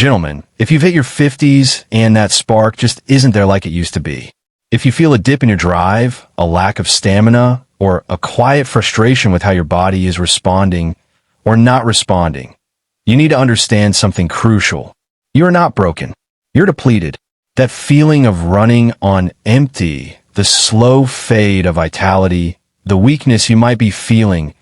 Gentlemen, if you've hit your 50s and that spark just isn't there like it used to be, if you feel a dip in your drive, a lack of stamina, or a quiet frustration with how your body is responding or not responding, you need to understand something crucial. You are not broken. You're depleted. That feeling of running on empty, the slow fade of vitality, the weakness you might be feeling,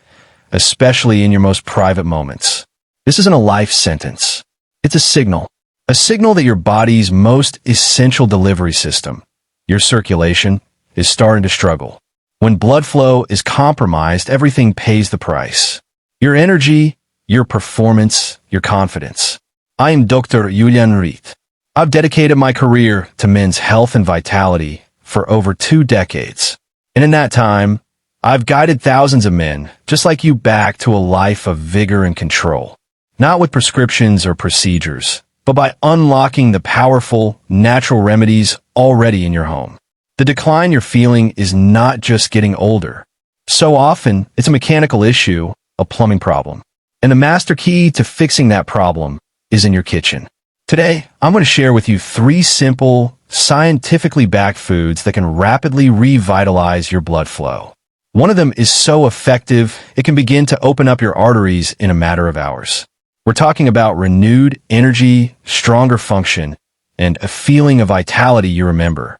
especially in your most private moments. This isn't a life sentence. It's a signal that your body's most essential delivery system, your circulation, is starting to struggle. When blood flow is compromised, everything pays the price. Your energy, your performance, your confidence. I am Dr. Julian Reed. I've dedicated my career to men's health and vitality for over 2 decades. And in that time, I've guided thousands of men, just like you, back to a life of vigor and control. Not with prescriptions or procedures, but by unlocking the powerful, natural remedies already in your home. The decline you're feeling is not just getting older. So often, it's a mechanical issue, a plumbing problem. And the master key to fixing that problem is in your kitchen. Today, I'm going to share with you 3 simple, scientifically backed foods that can rapidly revitalize your blood flow. One of them is so effective, it can begin to open up your arteries in a matter of hours. We're talking about renewed energy, stronger function, and a feeling of vitality you remember.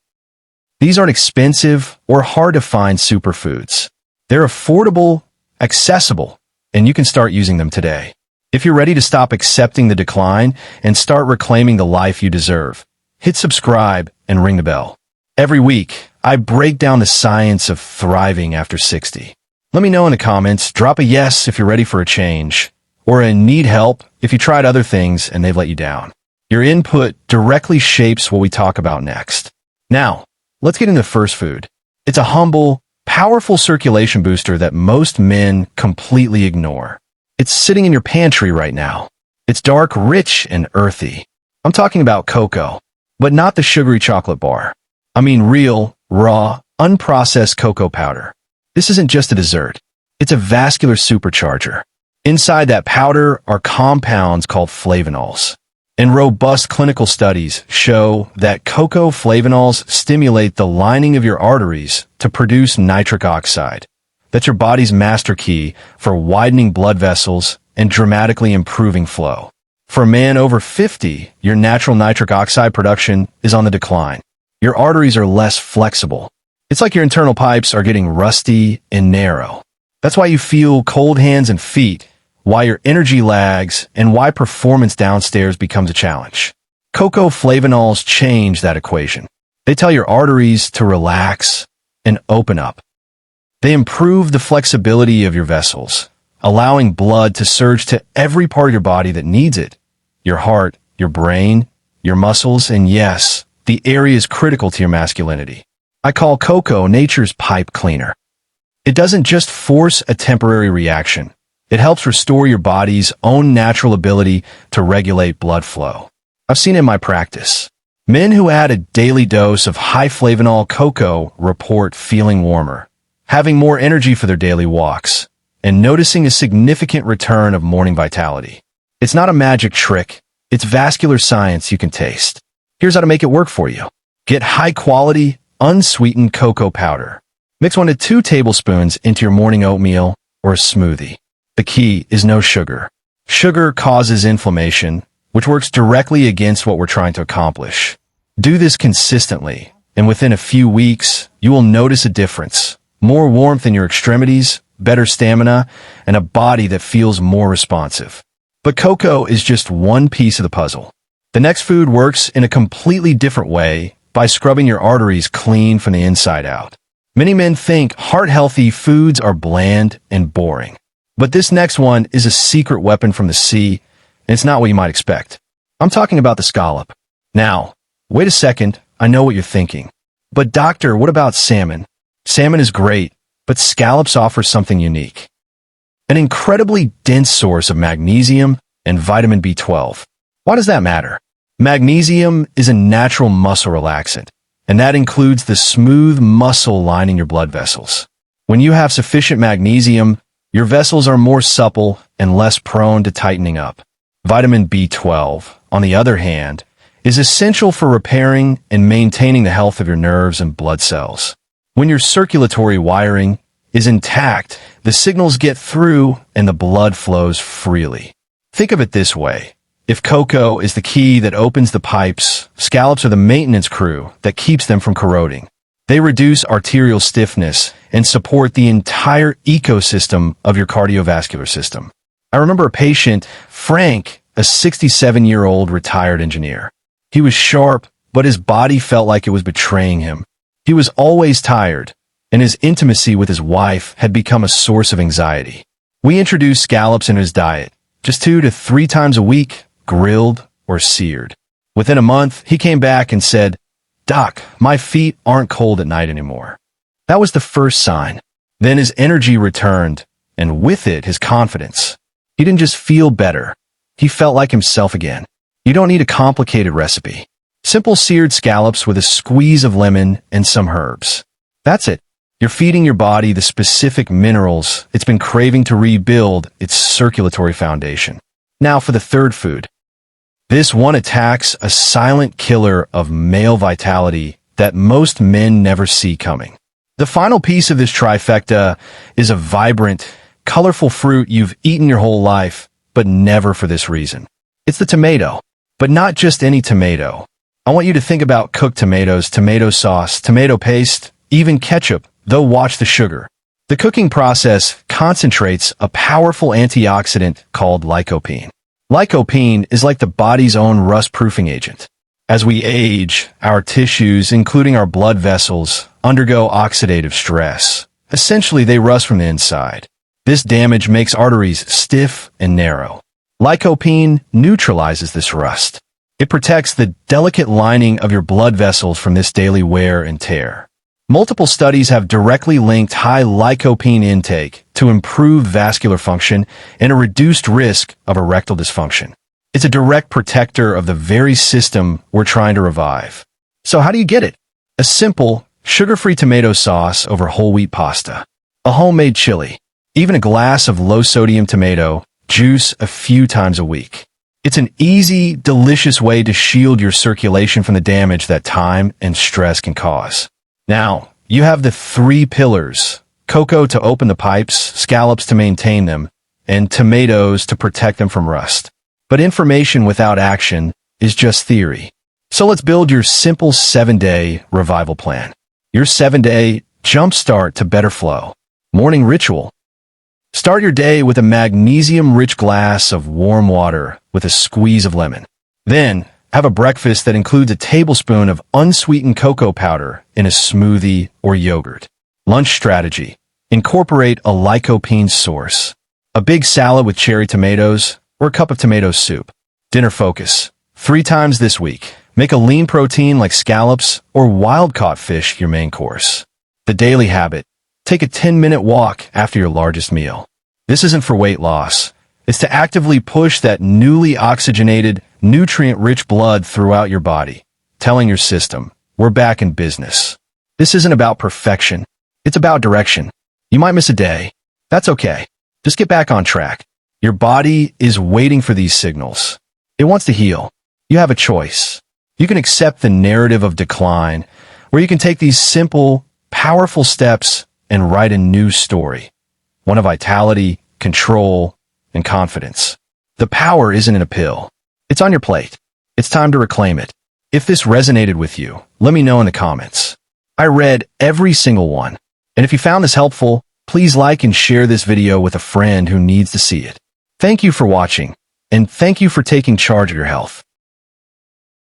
These aren't expensive or hard to find superfoods. They're affordable, accessible, and you can start using them today. If you're ready to stop accepting the decline and start reclaiming the life you deserve, hit subscribe and ring the bell. Every week, I break down the science of thriving after 60. Let me know in the comments, drop a yes if you're ready for a change, or a need help if you tried other things and they've let you down. Your input directly shapes what we talk about next. Now, let's get into the first food. It's a humble, powerful circulation booster that most men completely ignore. It's sitting in your pantry right now. It's dark, rich, and earthy. I'm talking about cocoa, but not the sugary chocolate bar. I mean real, raw, unprocessed cocoa powder. This isn't just a dessert. It's a vascular supercharger. Inside that powder are compounds called flavonols. And robust clinical studies show that cocoa flavonols stimulate the lining of your arteries to produce nitric oxide. That's your body's master key for widening blood vessels and dramatically improving flow. For a man over 50, your natural nitric oxide production is on the decline. Your arteries are less flexible. It's like your internal pipes are getting rusty and narrow. That's why you feel cold hands and feet, why your energy lags, and why performance downstairs becomes a challenge. Cocoa flavonols change that equation. They tell your arteries to relax and open up. They improve the flexibility of your vessels, allowing blood to surge to every part of your body that needs it. Your heart, your brain, your muscles, and yes, the area is critical to your masculinity. I call cocoa nature's pipe cleaner. It doesn't just force a temporary reaction. It helps restore your body's own natural ability to regulate blood flow. I've seen it in my practice. Men who add a daily dose of high flavonol cocoa report feeling warmer, having more energy for their daily walks, and noticing a significant return of morning vitality. It's not a magic trick. It's vascular science you can taste. Here's how to make it work for you. Get high-quality, unsweetened cocoa powder. Mix 1 to 2 tablespoons into your morning oatmeal or a smoothie. The key is no sugar. Sugar causes inflammation, which works directly against what we're trying to accomplish. Do this consistently, and within a few weeks, you will notice a difference. More warmth in your extremities, better stamina, and a body that feels more responsive. But cocoa is just one piece of the puzzle. The next food works in a completely different way by scrubbing your arteries clean from the inside out. Many men think heart-healthy foods are bland and boring. But this next one is a secret weapon from the sea, and it's not what you might expect. I'm talking about the scallop. Now, wait a second, I know what you're thinking. But doctor, what about salmon? Salmon is great, but scallops offer something unique. An incredibly dense source of magnesium and vitamin B12. Why does that matter? Magnesium is a natural muscle relaxant, and that includes the smooth muscle lining your blood vessels. When you have sufficient magnesium, your vessels are more supple and less prone to tightening up. Vitamin B12, on the other hand, is essential for repairing and maintaining the health of your nerves and blood cells. When your circulatory wiring is intact, the signals get through and the blood flows freely. Think of it this way. If cocoa is the key that opens the pipes, scallops are the maintenance crew that keeps them from corroding. They reduce arterial stiffness and support the entire ecosystem of your cardiovascular system. I remember a patient, Frank, a 67-year-old retired engineer. He was sharp, but his body felt like it was betraying him. He was always tired, and his intimacy with his wife had become a source of anxiety. We introduced scallops in his diet, just 2 to 3 times a week, grilled or seared. Within a month, he came back and said, "Doc, my feet aren't cold at night anymore." That was the first sign. Then his energy returned, and with it, his confidence. He didn't just feel better. He felt like himself again. You don't need a complicated recipe. Simple seared scallops with a squeeze of lemon and some herbs. That's it. You're feeding your body the specific minerals it's been craving to rebuild its circulatory foundation. Now for the third food. This one attacks a silent killer of male vitality that most men never see coming. The final piece of this trifecta is a vibrant, colorful fruit you've eaten your whole life, but never for this reason. It's the tomato, but not just any tomato. I want you to think about cooked tomatoes, tomato sauce, tomato paste, even ketchup, though watch the sugar. The cooking process concentrates a powerful antioxidant called lycopene. Lycopene is like the body's own rust-proofing agent. As we age, our tissues, including our blood vessels, undergo oxidative stress. Essentially, they rust from the inside. This damage makes arteries stiff and narrow. Lycopene neutralizes this rust. It protects the delicate lining of your blood vessels from this daily wear and tear. Multiple studies have directly linked high lycopene intake to improved vascular function and a reduced risk of erectile dysfunction. It's a direct protector of the very system we're trying to revive. So how do you get it? A simple, sugar-free tomato sauce over whole wheat pasta, a homemade chili, even a glass of low-sodium tomato juice a few times a week. It's an easy, delicious way to shield your circulation from the damage that time and stress can cause. Now, you have the 3 pillars: cocoa to open the pipes, scallops to maintain them, and tomatoes to protect them from rust. But information without action is just theory. So let's build your simple 7-day revival plan. Your 7-day jumpstart to better flow. Morning ritual. Start your day with a magnesium-rich glass of warm water with a squeeze of lemon. Then, have a breakfast that includes a tablespoon of unsweetened cocoa powder in a smoothie or yogurt. Lunch strategy. Incorporate a lycopene source. A big salad with cherry tomatoes or a cup of tomato soup. Dinner focus. 3 times this week. Make a lean protein like scallops or wild-caught fish your main course. The daily habit. Take a 10-minute walk after your largest meal. This isn't for weight loss. It's to actively push that newly oxygenated, nutrient-rich blood throughout your body, telling your system, we're back in business. This isn't about perfection. It's about direction. You might miss a day. That's okay. Just get back on track. Your body is waiting for these signals. It wants to heal. You have a choice. You can accept the narrative of decline, or you can take these simple, powerful steps and write a new story. One of vitality, control, and confidence. The power isn't in a pill. It's on your plate. It's time to reclaim it. If this resonated with you, let me know in the comments. I read every single one. And if you found this helpful, please like and share this video with a friend who needs to see it. Thank you for watching, and thank you for taking charge of your health.